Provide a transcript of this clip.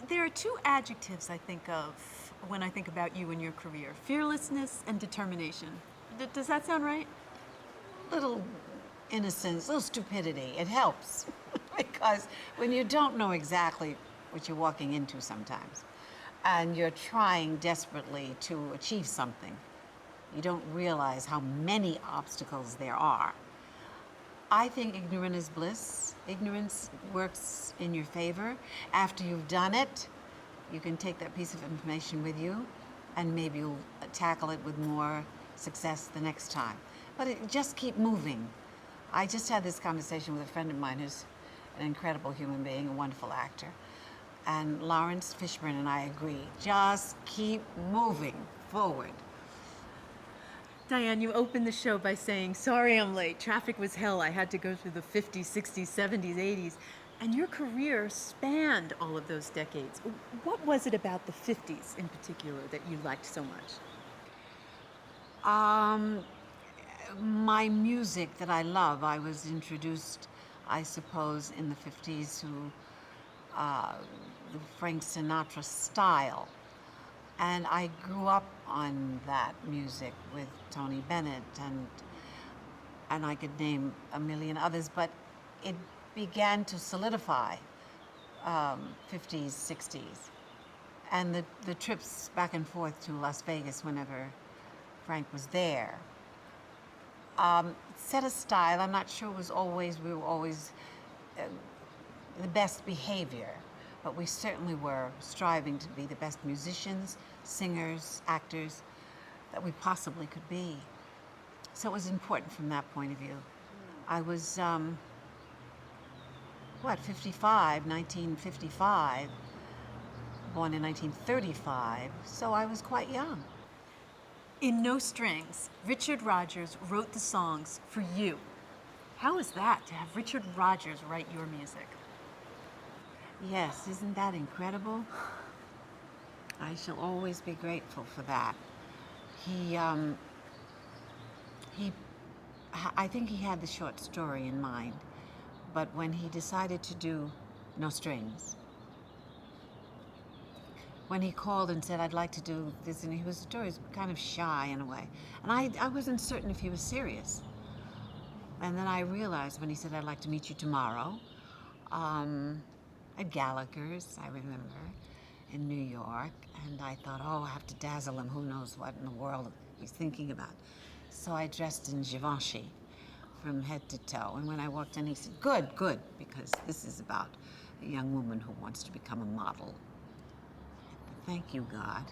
There are two adjectives I think of when I think about you and your career: fearlessness and determination. Does that sound right? Little innocence, little stupidity. It helps because when you don't know exactly what you're walking into sometimes, and you're trying desperately to achieve something, you don't realize how many obstacles there are. I think ignorant is bliss. Ignorance works in your favor. After you've done it, you can take that piece of information with you and maybe you'll tackle it with more success the next time. But just keep moving. I just had this conversation with a friend of mine who's an incredible human being, a wonderful actor. And Lawrence Fishburne and I agree. Just keep moving forward. Diahann, you opened the show by saying, sorry I'm late, traffic was hell, I had to go through the 50s, 60s, 70s, 80s. And your career spanned all of those decades. What was it about the 50s in particular that you liked so much? My music that I love, I was introduced, I suppose, in the 50s to the Frank Sinatra style. And I grew up on that music with Tony Bennett and I could name a million others, but it began to solidify 50s, 60s. And the trips back and forth to Las Vegas whenever Frank was there. Set a style, I'm not sure we were always the best behavior, but we certainly were striving to be the best musicians, singers, actors that we possibly could be. So it was important from that point of view. I was, 1955, born in 1935, so I was quite young. In No Strings, Richard Rodgers wrote the songs for you. How is that, to have Richard Rodgers write your music? Yes, isn't that incredible? I shall always be grateful for that. I think he had the short story in mind, but when he decided to do No Strings, when he called and said, I'd like to do this, and he was kind of shy in a way, and I wasn't certain if he was serious. And then I realized when he said, I'd like to meet you tomorrow, at Gallagher's, I remember, in New York, and I thought, oh, I have to dazzle him, who knows what in the world he's thinking about. So I dressed in Givenchy from head to toe, and when I walked in, he said, good, good, because this is about a young woman who wants to become a model. Thank you, God.